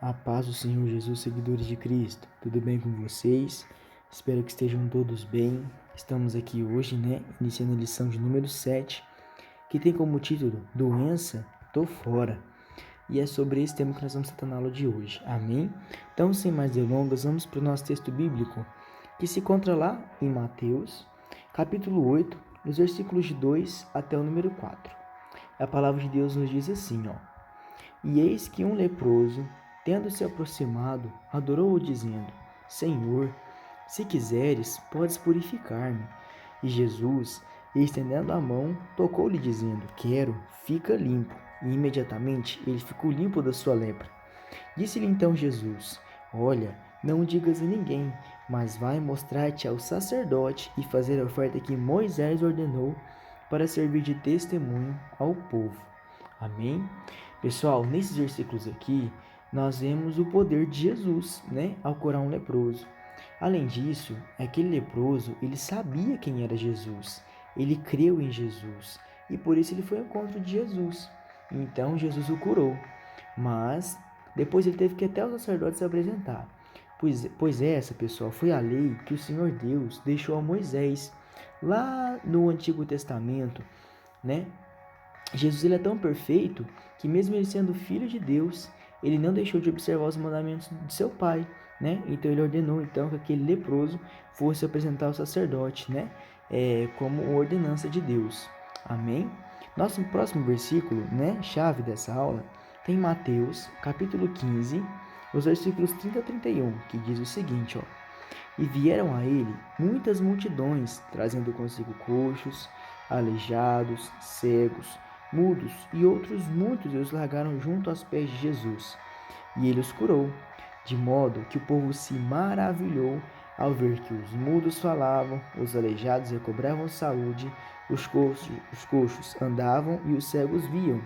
A paz do Senhor Jesus, seguidores de Cristo. Tudo bem com vocês? Espero que estejam todos bem. Estamos aqui hoje, iniciando a lição de número 7, que tem como título Doença, tô fora. E é sobre esse tema que nós vamos tratar na aula de hoje. Amém? Então, sem mais delongas, vamos para o nosso texto bíblico, que se encontra lá em Mateus, capítulo 8, os versículos de 2 até o número 4. A palavra de Deus nos diz assim, ó: E eis que um leproso, tendo se aproximado, adorou-o, dizendo: Senhor, se quiseres, podes purificar-me. E Jesus, estendendo a mão, tocou-lhe, dizendo: Quero, fica limpo. E imediatamente ele ficou limpo da sua lepra. Disse-lhe então Jesus: Olha, não digas a ninguém, mas vai mostrar-te ao sacerdote e fazer a oferta que Moisés ordenou para servir de testemunho ao povo. Amém? Pessoal, nesses versículos aqui, nós vemos o poder de Jesus, ao curar um leproso. Além disso, aquele leproso, ele sabia quem era Jesus. Ele creu em Jesus e por isso ele foi ao encontro de Jesus. Então Jesus o curou. Mas depois ele teve que ir até os sacerdotes se apresentar. Pois essa, pessoal, foi a lei que o Senhor Deus deixou a Moisés lá no Antigo Testamento, né? Jesus ele é tão perfeito que mesmo ele sendo filho de Deus, ele não deixou de observar os mandamentos de seu pai, Então ele ordenou então que aquele leproso fosse apresentar ao sacerdote, como ordenança de Deus. Amém? Nosso próximo versículo, chave dessa aula, tem Mateus, capítulo 15, os versículos 30 a 31, que diz o seguinte, ó: E vieram a ele muitas multidões, trazendo consigo coxos, aleijados, cegos, mudos e outros muitos, e os largaram junto aos pés de Jesus. E ele os curou, de modo que o povo se maravilhou ao ver que os mudos falavam, os aleijados recobravam saúde, os coxos andavam e os cegos viam.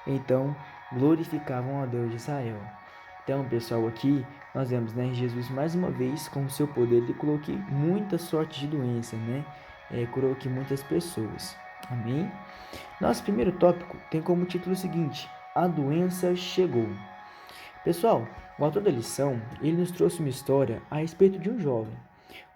Então glorificavam a Deus de Israel. Então, pessoal, aqui nós vemos, Jesus mais uma vez com o seu poder, ele curou aqui muita sorte de doença, curou aqui muitas pessoas. Amém? Nosso primeiro tópico tem como título o seguinte: A doença chegou. Pessoal, o autor da lição, ele nos trouxe uma história a respeito de um jovem.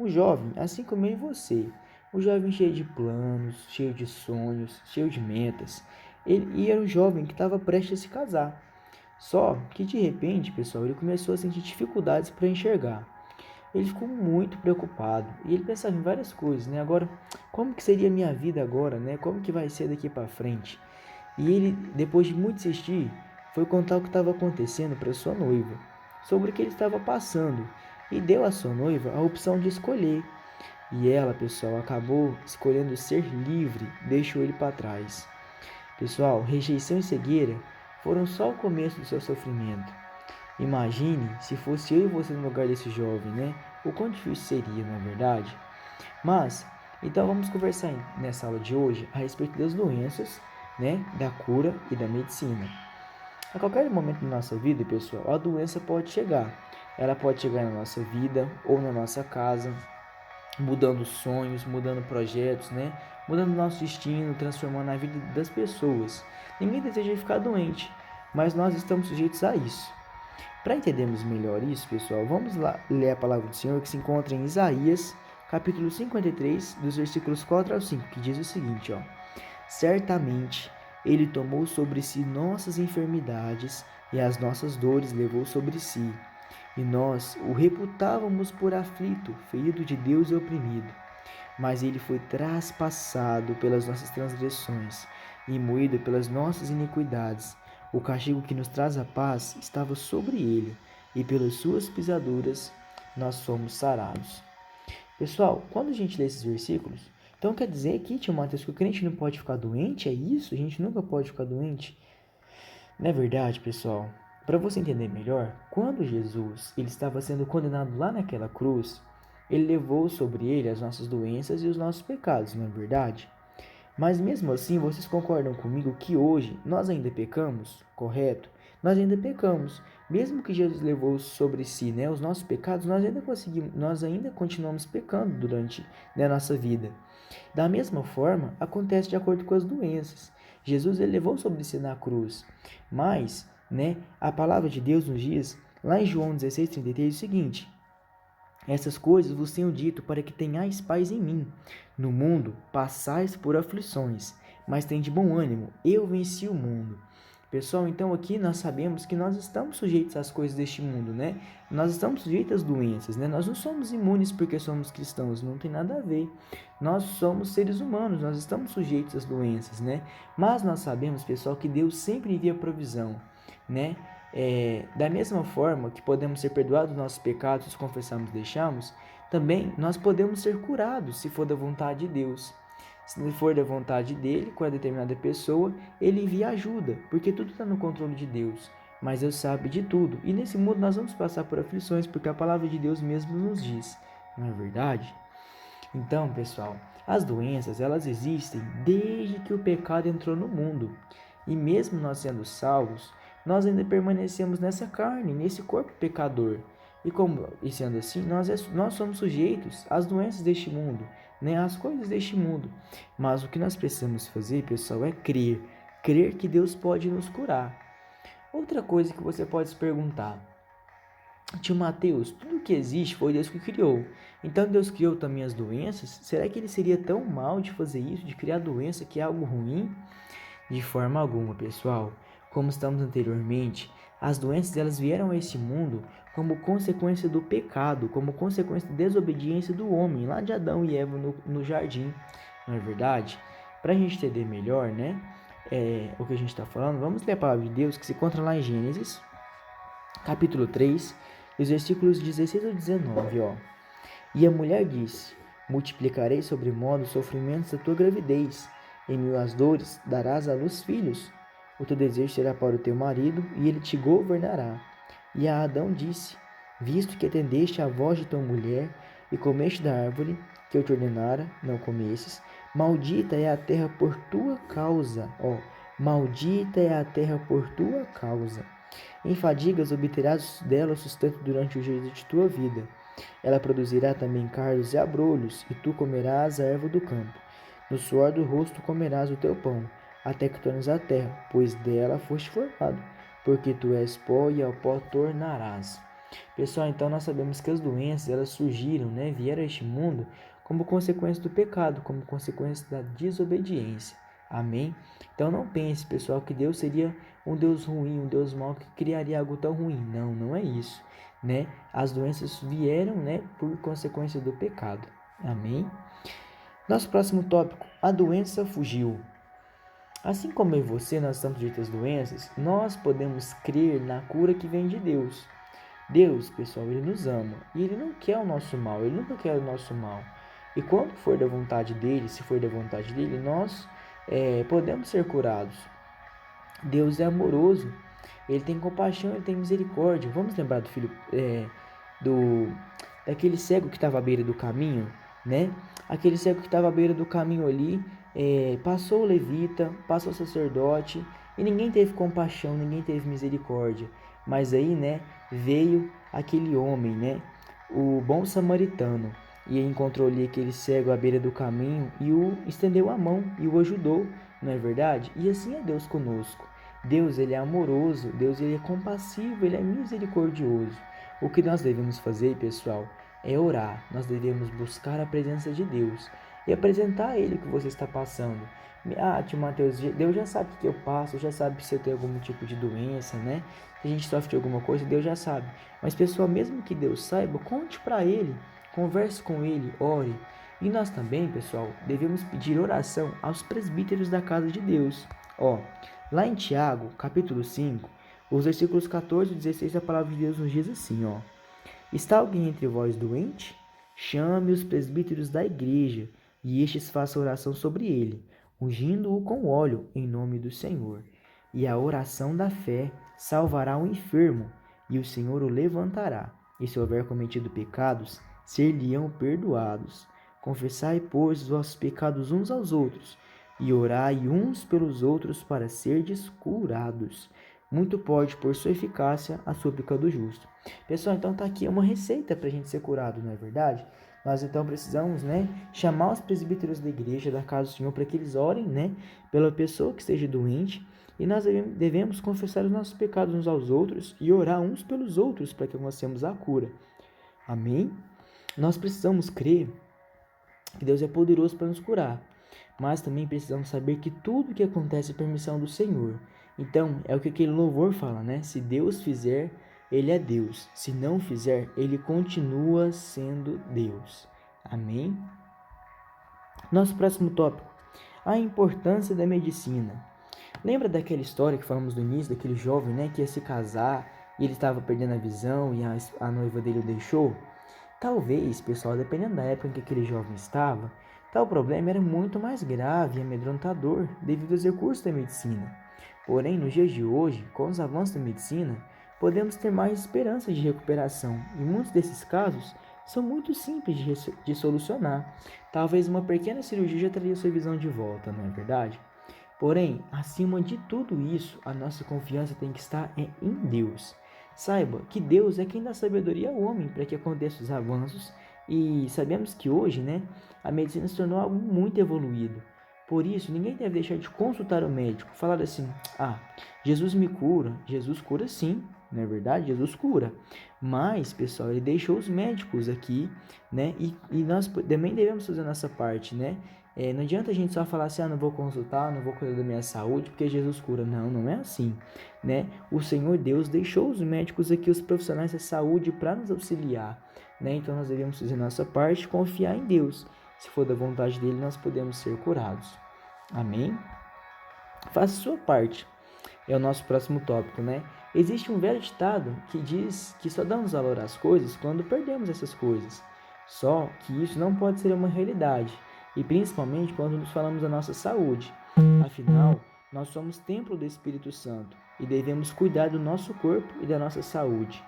Um jovem, assim como eu e você, um jovem cheio de planos, cheio de sonhos, cheio de metas. Ele era um jovem que estava prestes a se casar. Só que de repente, pessoal, ele começou a sentir dificuldades para enxergar. Ele ficou muito preocupado e ele pensava em várias coisas, Agora, como que seria a minha vida agora, Como que vai ser daqui para frente? E ele, depois de muito insistir, foi contar o que estava acontecendo para sua noiva, sobre o que ele estava passando, e deu à sua noiva a opção de escolher. E ela, pessoal, acabou escolhendo ser livre, deixou ele para trás. Pessoal, rejeição e cegueira foram só o começo do seu sofrimento. Imagine se fosse eu e você no lugar desse jovem, O quão difícil seria, não é verdade? Mas, então vamos conversar nessa aula de hoje a respeito das doenças, Da cura e da medicina. A qualquer momento da nossa vida, pessoal, a doença pode chegar. Ela pode chegar na nossa vida ou na nossa casa, mudando sonhos, mudando projetos, Mudando nosso destino, transformando a vida das pessoas. Ninguém deseja ficar doente, mas nós estamos sujeitos a isso. Para entendermos melhor isso, pessoal, vamos lá ler a palavra do Senhor que se encontra em Isaías, capítulo 53, dos versículos 4 ao 5, que diz o seguinte, ó: Certamente ele tomou sobre si nossas enfermidades e as nossas dores levou sobre si. E nós o reputávamos por aflito, ferido de Deus e oprimido. Mas ele foi traspassado pelas nossas transgressões e moído pelas nossas iniquidades. O castigo que nos traz a paz estava sobre ele, e pelas suas pisaduras nós fomos sarados. Pessoal, quando a gente lê esses versículos, então quer dizer aqui, tio Mateus, que o crente não pode ficar doente? É isso? A gente nunca pode ficar doente? Não é verdade, pessoal? Para você entender melhor, quando Jesus ele estava sendo condenado lá naquela cruz, ele levou sobre ele as nossas doenças e os nossos pecados, não é verdade? Mas mesmo assim, vocês concordam comigo que hoje nós ainda pecamos? Correto? Nós ainda pecamos. Mesmo que Jesus levou sobre si, os nossos pecados, nós ainda continuamos pecando durante, a nossa vida. Da mesma forma, acontece de acordo com as doenças. Jesus ele levou sobre si na cruz, mas, a palavra de Deus nos diz Lá em João 16:33 diz o seguinte: essas coisas vos tenho dito para que tenhais paz em mim. No mundo passais por aflições, mas tende bom ânimo, eu venci o mundo. Pessoal, então aqui nós sabemos que nós estamos sujeitos às coisas deste mundo, né? Nós estamos sujeitos às doenças, né? Nós não somos imunes porque somos cristãos, não tem nada a ver. Nós somos seres humanos, nós estamos sujeitos às doenças, né? Mas nós sabemos, pessoal, que Deus sempre envia provisão, né? Da mesma forma que podemos ser perdoados dos nossos pecados, se confessarmos e deixarmos, também nós podemos ser curados se for da vontade de Deus. Se não for da vontade dele, com a determinada pessoa, ele envia ajuda, porque tudo está no controle de Deus. Mas Deus sabe de tudo. E nesse mundo nós vamos passar por aflições, porque a palavra de Deus mesmo nos diz. Não é verdade? Então, pessoal, as doenças, elas existem desde que o pecado entrou no mundo. E mesmo nós sendo salvos, nós ainda permanecemos nessa carne, nesse corpo pecador. E sendo assim, nós somos sujeitos às doenças deste mundo, né, às coisas deste mundo. Mas o que nós precisamos fazer, pessoal, é crer. Crer que Deus pode nos curar. Outra coisa que você pode se perguntar: tio Mateus, tudo que existe foi Deus que criou. Então Deus criou também as doenças? Será que ele seria tão mal de fazer isso, de criar doença, que é algo ruim? De forma alguma, pessoal. Como estamos anteriormente, as doenças elas vieram a este mundo como consequência do pecado, como consequência da desobediência do homem, lá de Adão e Eva no jardim. Não é verdade? Para a gente entender melhor, né, o que a gente está falando, vamos ler a palavra de Deus que se encontra lá em Gênesis, capítulo 3, os versículos 16 a 19, ó. E a mulher disse: multiplicarei sobremodo os sofrimentos da tua gravidez, em meio às dores darás à luz filhos. O teu desejo será para o teu marido, e ele te governará. E a Adão disse: visto que atendeste à voz de tua mulher, e comeste da árvore que eu te ordenara, não comesses, maldita é a terra por tua causa, ó, maldita é a terra por tua causa. Em fadigas obterás dela o sustento durante o jeito de tua vida. Ela produzirá também cardos e abrolhos, e tu comerás a erva do campo. No suor do rosto comerás o teu pão, até que tornes a terra, pois dela foste formado, porque tu és pó e ao pó tornarás. Pessoal, então nós sabemos que as doenças, elas surgiram, né, vieram a este mundo como consequência do pecado, como consequência da desobediência. Amém? Então não pense, pessoal, que Deus seria um Deus ruim, um Deus mau que criaria algo tão ruim. Não, não é isso, né? As doenças vieram, né, por consequência do pecado. Amém? Nosso próximo tópico: a doença fugiu. Assim como eu e você, nós estamos sujeitos às doenças, nós podemos crer na cura que vem de Deus. Deus, pessoal, ele nos ama e ele não quer o nosso mal, ele nunca quer o nosso mal. E quando for da vontade dele, se for da vontade dele, nós podemos ser curados. Deus é amoroso, ele tem compaixão, ele tem misericórdia. Vamos lembrar do filho daquele cego que estava à beira do caminho, né? Aquele cego que estava à beira do caminho ali, passou o levita, passou o sacerdote, e ninguém teve compaixão, ninguém teve misericórdia. Mas aí, né, veio aquele homem, né, o bom samaritano, e encontrou ali aquele cego à beira do caminho e o estendeu a mão e o ajudou, não é verdade? E assim é Deus conosco. Deus, ele é amoroso, Deus, ele é compassivo, ele é misericordioso. O que nós devemos fazer, pessoal, é orar. Nós devemos buscar a presença de Deus e apresentar a Ele o que você está passando. Tio Mateus, Deus já sabe o que eu passo, já sabe se eu tenho algum tipo de doença, né? Se a gente sofre de alguma coisa, Deus já sabe. Mas, pessoal, mesmo que Deus saiba, conte para Ele, converse com Ele, ore. E nós também, pessoal, devemos pedir oração aos presbíteros da casa de Deus. Ó, lá em Tiago, capítulo 5, os versículos 14 e 16, a palavra de Deus nos diz assim, ó. Está alguém entre vós doente? Chame os presbíteros da igreja, e estes façam oração sobre ele, ungindo-o com óleo em nome do Senhor. E a oração da fé salvará o enfermo, e o Senhor o levantará. E se houver cometido pecados, ser-lhe-ão perdoados. Confessai, pois, os vossos pecados uns aos outros, e orai uns pelos outros para serdes curados. Muito pode, por sua eficácia, a súplica do justo. Pessoal, então tá aqui uma receita para a gente ser curado, não é verdade? Nós então precisamos, né, chamar os presbíteros da igreja, da casa do Senhor, para que eles orem, né, pela pessoa que esteja doente E nós devemos confessar os nossos pecados uns aos outros e orar uns pelos outros para que alcancemos a cura. Amém? Nós precisamos crer que Deus é poderoso para nos curar, mas também precisamos saber que tudo que acontece é permissão do Senhor. Então, é o que aquele louvor fala, né? Se Deus fizer, Ele é Deus. Se não fizer, Ele continua sendo Deus. Amém? Nosso próximo tópico, a importância da medicina. Lembra daquela história que falamos no início, daquele jovem, né, que ia se casar e ele estava perdendo a visão e a noiva dele o deixou? Talvez, pessoal, dependendo da época em que aquele jovem estava, tal problema era muito mais grave e amedrontador devido aos recursos da medicina. Porém, nos dias de hoje, com os avanços da medicina, podemos ter mais esperança de recuperação e muitos desses casos são muito simples de solucionar. Talvez uma pequena cirurgia já traria sua visão de volta, não é verdade? Porém, acima de tudo isso, a nossa confiança tem que estar em Deus. Saiba que Deus é quem dá sabedoria ao homem para que aconteçam os avanços e sabemos que hoje, né, a medicina se tornou algo muito evoluído. Por isso, ninguém deve deixar de consultar o médico, falar assim, Jesus me cura. Jesus cura sim, não é verdade? Jesus cura. Mas, pessoal, ele deixou os médicos aqui, né, e nós também devemos fazer a nossa parte, né? Não adianta a gente só falar assim, não vou consultar, não vou cuidar da minha saúde, porque Jesus cura. Não, não é assim, né? O Senhor Deus deixou os médicos aqui, os profissionais da saúde, para nos auxiliar, né? Então nós devemos fazer a nossa parte, confiar em Deus. Se for da vontade dele, nós podemos ser curados. Amém? Faça a sua parte. É o nosso próximo tópico, né? Existe um velho ditado que diz que só damos valor às coisas quando perdemos essas coisas. Só que isso não pode ser uma realidade, e principalmente quando nos falamos da nossa saúde. Afinal, nós somos templo do Espírito Santo e devemos cuidar do nosso corpo e da nossa saúde,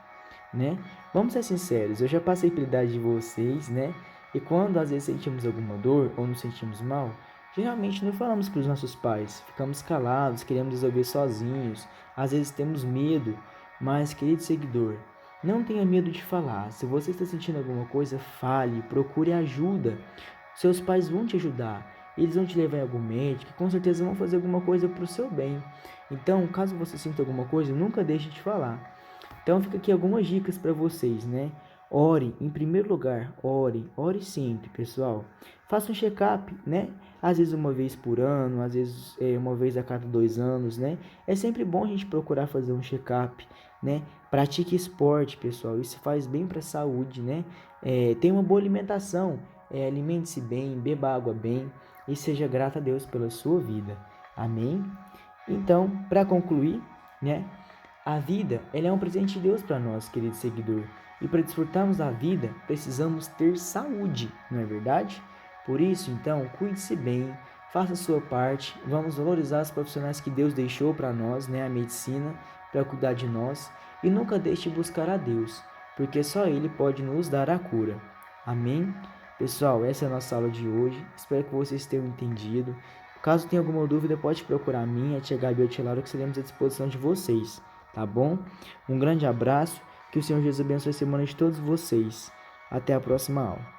né? Vamos ser sinceros, eu já passei pela idade de vocês, né? E quando às vezes sentimos alguma dor ou nos sentimos mal, geralmente não falamos para os nossos pais, ficamos calados, queremos resolver sozinhos, às vezes temos medo, mas, querido seguidor, não tenha medo de falar. Se você está sentindo alguma coisa, fale, procure ajuda. Seus pais vão te ajudar, eles vão te levar em algum médico, com certeza vão fazer alguma coisa para o seu bem. Então, caso você sinta alguma coisa, nunca deixe de falar. Então fica aqui algumas dicas para vocês, né? Ore, em primeiro lugar, ore sempre, pessoal. Faça um check-up, né? Às vezes uma vez por ano, às vezes uma vez a cada 2 anos, né? É sempre bom a gente procurar fazer um check-up, né? Pratique esporte, pessoal, isso faz bem para a saúde, né? Tenha uma boa alimentação, alimente-se bem, beba água bem e seja grato a Deus pela sua vida. Amém? Então, para concluir, né? A vida, ela é um presente de Deus para nós, querido seguidor. E para desfrutarmos da vida, precisamos ter saúde, não é verdade? Por isso, então, cuide-se bem, faça a sua parte, vamos valorizar os profissionais que Deus deixou para nós, né, a medicina, para cuidar de nós, e nunca deixe de buscar a Deus, porque só Ele pode nos dar a cura. Amém? Pessoal, essa é a nossa aula de hoje, espero que vocês tenham entendido. Caso tenha alguma dúvida, pode procurar a mim, a tia Gabi ou a tia Laura, que estaremos à disposição de vocês. Tá bom? Um grande abraço, que o Senhor Jesus abençoe a semana de todos vocês. Até a próxima aula.